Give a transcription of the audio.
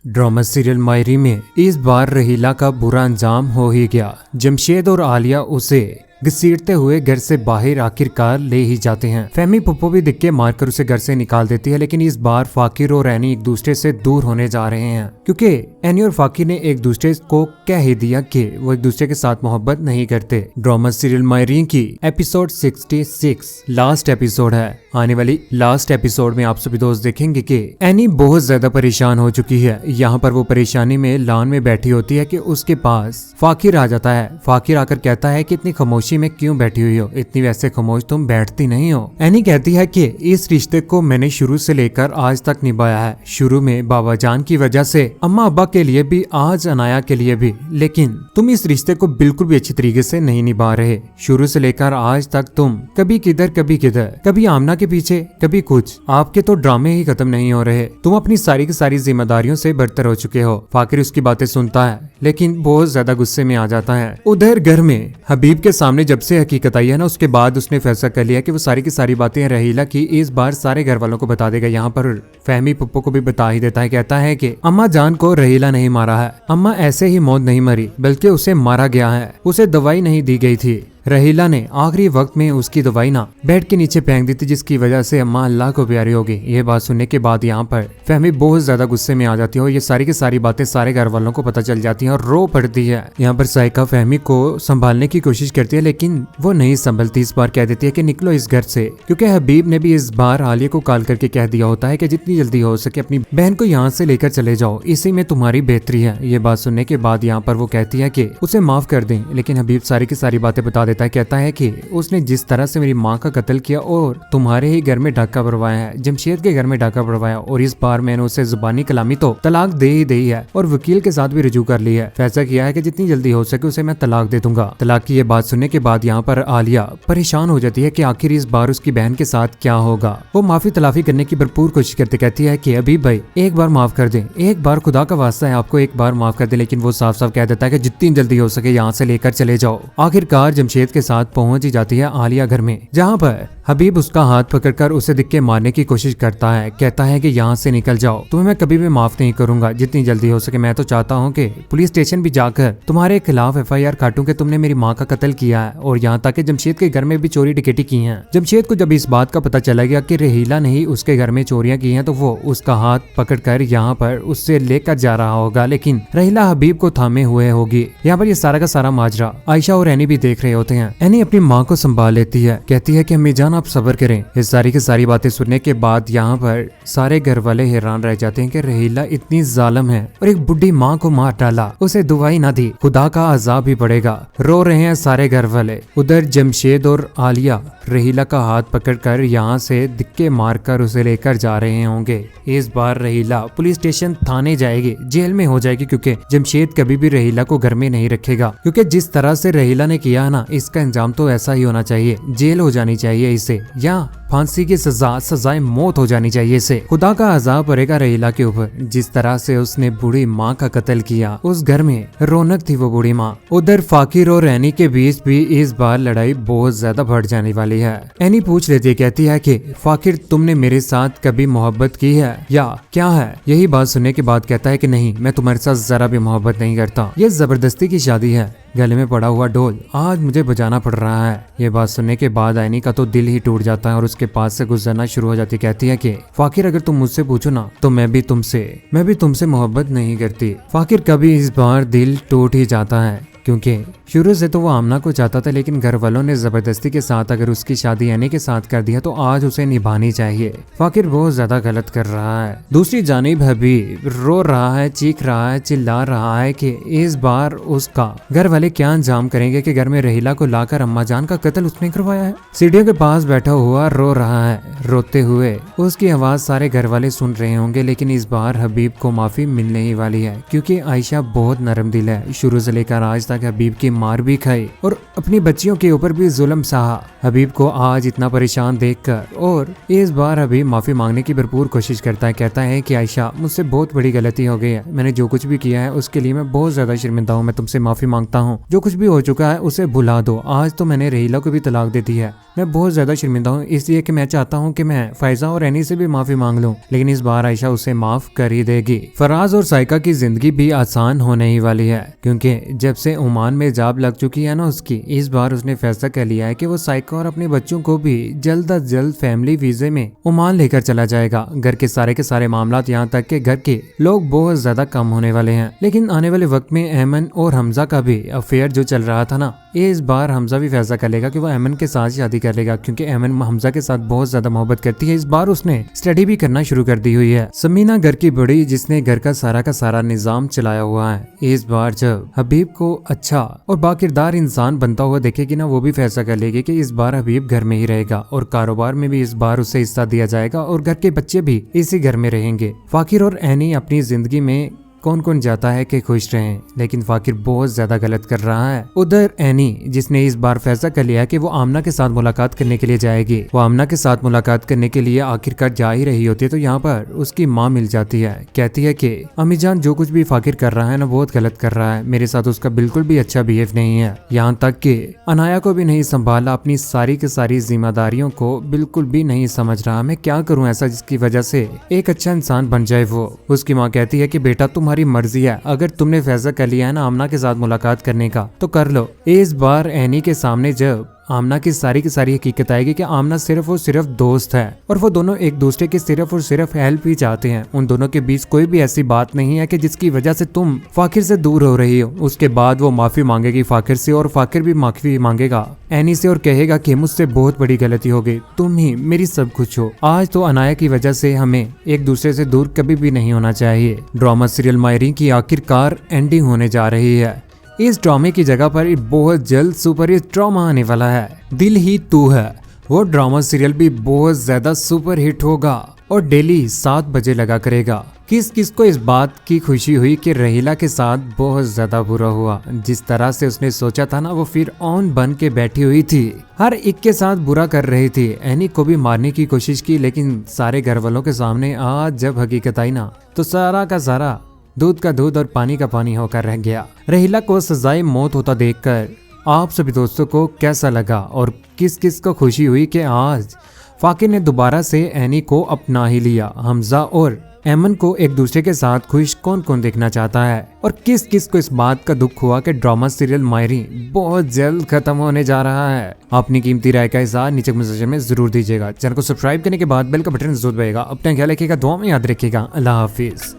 Drama serial मायरी में इस बार रहीला का बुरा अंजाम हो ही गया। जमशेद और आलिया उसे घसीटते हुए घर से बाहर आखिरकार ले ही जाते हैं। फहमी पुप्पो भी दिक्के मारकर उसे घर से निकाल देती है, लेकिन इस बार फाकिर और एनी एक दूसरे से दूर होने जा रहे हैं क्योंकि एनी और फाकिर ने एक दूसरे को कह ही दिया कि वो एक दूसरे के साथ मोहब्बत नहीं करते। ड्रामा सीरियल मायरी की एपिसोड 66 लास्ट एपिसोड है। आने वाली लास्ट एपिसोड में आप सभी दोस्त देखेंगे कि एनी बहुत ज्यादा परेशान हो चुकी है। यहाँ पर वो परेशानी में लान में बैठी होती है कि उसके पास फाकिर आ जाता है। फाकिर आकर कहता है कि इतनी खामोशी में क्यों बैठी हुई हो, इतनी वैसे खामोश तुम बैठती नहीं हो। एनी कहती है कि इस रिश्ते को मैंने शुरू से लेकर आज तक निभाया है। शुरू में बाबा जान की वजह से, अम्मा अब्बा के लिए भी, आज अनाया के लिए भी, लेकिन तुम इस रिश्ते को बिल्कुल भी अच्छी तरीके से नहीं निभा रहे। शुरू से लेकर आज तक तुम कभी किधर कभी किधर, कभी आमना के पीछे कभी कुछ, आपके तो ड्रामे ही खत्म नहीं हो रहे। तुम अपनी सारी की सारी जिम्मेदारियों से बरतर हो चुके हो। फाकिर उसकी बातें सुनता है लेकिन बहुत ज्यादा गुस्से में आ जाता है। उधर घर में हबीब के सामने जब से हकीकत आई है ना, उसके बाद उसने फैसला कर लिया कि वो सारी की सारी बातें रहीला की इस बार सारे घर वालों को बता देगा। यहाँ पर फहमी पुप्पो को भी बता ही देता है। कहता है कि अम्मा जान को रहीला नहीं मारा है, अम्मा ऐसे ही मौत नहीं मरी बल्कि उसे मारा गया है। उसे दवाई नहीं दी गई थी। रहीला ने आखिरी वक्त में उसकी दवाई ना बेड के नीचे फेंक दी थी, जिसकी वजह से अम्मा अल्लाह को प्यारी होगी। ये बात सुनने के बाद यहाँ पर फहमी बहुत ज्यादा गुस्से में आ जाती है और ये सारी की सारी बातें सारे घर वालों को पता चल जाती हैं और रो पड़ती है। यहाँ पर साइका फहमी को संभालने की कोशिश करती है लेकिन वो नहीं संभलती। इस बार कह देती है कि निकलो इस घर से, क्योंकि हबीब ने भी इस बार आलिया को कॉल करके कह दिया होता है कि जितनी जल्दी हो सके अपनी बहन को यहाँ से लेकर चले जाओ, इसी में तुम्हारी बेहतरी है। ये बात सुनने के बाद यहाँ पर वो कहती है कि उसे माफ कर दें, लेकिन हबीब सारी की सारी बातें बता देता है। कहता है कि उसने जिस तरह से मेरी माँ का कत्ल किया और तुम्हारे ही घर में डाका पड़वाया है, जमशेद के घर में डाका पड़वाया, और इस बार मैंने उसे जुबानी कलामी तो तलाक दे ही दी है और वकील के साथ भी रुजू कर ली है। फैसला किया है कि जितनी जल्दी हो सके उसे मैं तलाक दे दूंगा। तलाक की ये बात सुनने के बाद यहाँ पर आलिया परेशान हो जाती है कि आखिर इस बार उसकी बहन के साथ क्या होगा। वो माफी तलाफी करने की भरपूर कोशिश करते कहती है कि अभी भाई एक बार माफ कर दे, एक बार खुदा का वास्ता है आपको एक बार माफ कर दे। लेकिन वो साफ साफ कह देता है कि जितनी जल्दी हो सके यहाँ से लेकर चले जाओ। आखिरकार जमशेद के साथ पहुंच ही जाती है आलिया घर में, जहाँ पर हबीब उसका हाथ पकड़कर उसे दिक्के मारने की कोशिश करता है। कहता है कि यहाँ से निकल जाओ, तुम्हें मैं कभी भी माफ नहीं करूंगा, जितनी जल्दी हो सके। मैं तो चाहता हूँ कि पुलिस स्टेशन भी जाकर तुम्हारे खिलाफ FIR काटूं कि तुमने मेरी माँ का कत्ल किया है और यहाँ तक कि जमशेद के घर में भी चोरी डकैती की है। जमशेद को जब इस बात का पता चला गया कि रहीला ने ही उसके घर में चोरियां की हैं, तो वो उसका हाथ पकड़कर यहाँ पर उससे लेकर जा रहा होगा, लेकिन रहीला हबीब को थामे हुए होगी। यहाँ पर ये सारा का सारा माजरा आयशा और एनी भी देख रहे होते हैं। एनी अपनी माँ को संभाल लेती है, कहती है कि अम्मी जान आप सब्र करें। ये सारी की सारी बातें सुनने के बाद यहाँ पर सारे घर वाले हैरान रह जाते हैं कि रहीला इतनी जालिम है और एक बुढ़ी माँ को मार डाला, उसे दुआई ना दी, खुदा का अजाब ही पड़ेगा। रो रहे हैं सारे घर वाले। उधर जमशेद और आलिया रहीला का हाथ पकड़कर यहाँ से दिक्के मारकर उसे लेकर जा रहे होंगे। इस बार रहीला पुलिस स्टेशन थाने जाएगी, जेल में हो जाएगी, क्योंकि जमशेद कभी भी रहीला को घर में नहीं रखेगा। क्योंकि जिस तरह से रहीला ने किया है ना, इसका अंजाम तो ऐसा ही होना चाहिए, जेल हो जानी चाहिए इसे, या फांसी की सजाए मौत हो जानी चाहिए इसे। खुदा का अजाब पड़ेगा रहीला के ऊपर। जिस तरह से उसने बूढ़ी माँ का कत्ल किया, उस घर में रौनक थी वो बूढ़ी माँ। उधर फाकिर और एनी के बीच भी इस बार लड़ाई बहुत ज्यादा बढ़ जाने वाली है। एनी पूछ लेती है, कहती है कि फाकिर तुमने मेरे साथ कभी मोहब्बत की है या क्या है? यही बात सुनने के बाद कहता है कि नहीं, मैं तुम्हारे साथ जरा भी मोहब्बत नहीं करता, ये जबरदस्ती की शादी है, गले में पड़ा हुआ ढोल आज मुझे बजाना पड़ रहा है। ये बात सुनने के बाद एनी का तो दिल ही टूट जाता है और उसके पास से गुजरना शुरू हो जाती। कहती है कि फाकिर अगर तुम मुझसे पूछो ना, तो मैं भी तुमसे मोहब्बत नहीं करती। फाकिर कभी इस बार दिल टूट ही जाता है, क्योंकि शुरू से तो वो आमना को चाहता था, लेकिन घर वालों ने जबरदस्ती के साथ अगर उसकी शादी एनी के साथ कर दिया तो आज उसे निभानी चाहिए। फाकिर बहुत ज्यादा गलत कर रहा है। दूसरी जानिब हबीब रो रहा है, चीख रहा है, चिल्ला रहा है कि इस बार उसका घर वाले क्या अंजाम करेंगे कि घर में रहीला को लाकर अम्मा जान का कत्ल उसने करवाया है। सीढ़ियों के पास बैठा हुआ रो रहा है, रोते हुए उसकी आवाज सारे घर वाले सुन रहे होंगे। लेकिन इस बार हबीब को माफी मिलने ही वाली है, क्योंकि आयशा बहुत नरम दिल है। शुरू से लेकर आज तक कि हबीब की मार भी खाई और अपनी बच्चियों के ऊपर भी जुल्म सहा। हबीब को आज इतना परेशान देखकर और इस बार हबीब माफी मांगने की भरपूर कोशिश करता है। कहता है कि आयशा, मुझसे बहुत बड़ी गलती हो गई है, मैंने जो कुछ भी किया है उसके लिए मैं बहुत ज्यादा शर्मिंदा हूँ, मैं तुमसे माफी मांगता हूँ। जो कुछ भी हो चुका है उसे भुला दो। आज तो मैंने रहीला को भी तलाक दे दी है, मैं बहुत ज्यादा शर्मिंदा हूँ, इसलिए कि मैं चाहता हूँ कि मैं फायजा और एनी से भी माफी मांग लूं, लेकिन इस बार आयशा उसे माफ कर ही देगी। फराज और साइका की जिंदगी भी आसान होने ही वाली है, क्योंकि जब से ओमान में जॉब लग चुकी है ना उसकी, इस बार उसने फैसला कर लिया है कि वो साइका और अपने बच्चों को भी जल्द अज जल्द फैमिली वीजे में ओमान लेकर चला जाएगा। घर के सारे मामला, यहाँ तक के घर के लोग बहुत ज्यादा कम होने वाले हैं। लेकिन आने वाले वक्त में अमन और हमजा का भी अफेयर जो चल रहा था ना, इस बार हमजा भी फैसला कर लेगा कि वो अमन के साथ शादी कर लेगा, क्योंकि अमन हमजा के साथ बहुत ज्यादा मोहब्बत करती है। इस बार उसने स्टडी भी करना शुरू कर दी हुई है। समीना घर की बड़ी, जिसने घर का सारा निजाम चलाया हुआ है, इस बार जब हबीब को अच्छा और बाकिरदार इंसान बनता हुआ देखेगी ना, वो भी फैसला कर लेगी कि इस बार हबीब घर में ही रहेगा और कारोबार में भी इस बार उसे हिस्सा दिया जाएगा और घर के बच्चे भी इसी घर में रहेंगे। फाकिर और एनी अपनी जिंदगी में कौन कौन जाता है कि खुश रहें, लेकिन फाकिर बहुत ज्यादा गलत कर रहा है। उधर एनी, जिसने इस बार फैसला कर लिया कि वो आमना के साथ मुलाकात करने के लिए जाएगी, वो आमना के साथ मुलाकात करने के लिए आखिरकार जा ही रही होती है, तो यहाँ पर उसकी माँ मिल जाती है। कहती है कि अम्मी जान, जो कुछ भी फाकिर कर रहा है ना, बहुत गलत कर रहा है, मेरे साथ उसका बिल्कुल भी अच्छा बिहेव नहीं है, यहाँ तक कि अनाया को भी नहीं संभाला, अपनी सारी की सारी जिम्मेदारियों को बिल्कुल भी नहीं समझ रहा। मैं क्या करूँ ऐसा जिसकी वजह से एक अच्छा इंसान बन जाए वो। उसकी माँ कहती है कि बेटा, तुम्हारी मर्जी है, अगर तुमने फैसला कर लिया है ना आमना के साथ मुलाकात करने का, तो कर लो। इस बार एनी के सामने जब आमना की सारी हकीकत आएगी कि आमना सिर्फ और सिर्फ दोस्त है और वो दोनों एक दूसरे की सिर्फ और सिर्फ हेल्प ही चाहते हैं, उन दोनों के बीच कोई भी ऐसी बात नहीं है कि जिसकी वजह से तुम फाकिर से दूर हो रही हो। उसके बाद वो माफी मांगेगी फाकिर से और फाकिर भी माफी मांगेगा एनी से और कहेगा कि मुझसे बहुत बड़ी गलती हो गई, तुम ही मेरी सब कुछ हो। आज तो अनाया की वजह से हमें एक दूसरे से दूर कभी भी नहीं होना चाहिए। ड्रामा सीरियल मायरी की आखिरकार एंडिंग होने जा रही है। इस ड्रामे की जगह पर बहुत जल्द सुपर हिट ड्रामा आने वाला है, दिल ही तू है। वो ड्रामा सीरियल भी बहुत ज्यादा सुपर हिट होगा और डेली 7 बजे लगा करेगा। किस किस को इस बात की खुशी हुई कि रहीला के साथ बहुत ज्यादा बुरा हुआ, जिस तरह से उसने सोचा था ना, वो फिर ऑन बन के बैठी हुई थी, हर एक के साथ बुरा कर रही थी। एनी को भी मारने की कोशिश की, लेकिन सारे घर वालों के सामने आज जब हकीकत आई ना, तो सारा का सारा दूध का दूध और पानी का पानी होकर रह गया। रहीला को सजाए मौत होता देखकर आप सभी दोस्तों को कैसा लगा और किस किस को खुशी हुई कि आज फाकिर ने दोबारा से एनी को अपना ही लिया। हमजा और एमन को एक दूसरे के साथ खुश कौन कौन देखना चाहता है और किस किस को इस बात का दुख हुआ कि ड्रामा सीरियल मायरी बहुत जल्द खत्म होने जा रहा है। अपनी कीमती राय का इज़हार नीचे कमेंट सेक्शन में जरूर दीजिएगा। चैनल को सब्सक्राइब करने के बाद बेल का बटन जरूर दबाइएगा। अपना ख्याल रखिएगा, दुआ में याद रखिएगा। अल्लाह हाफिज।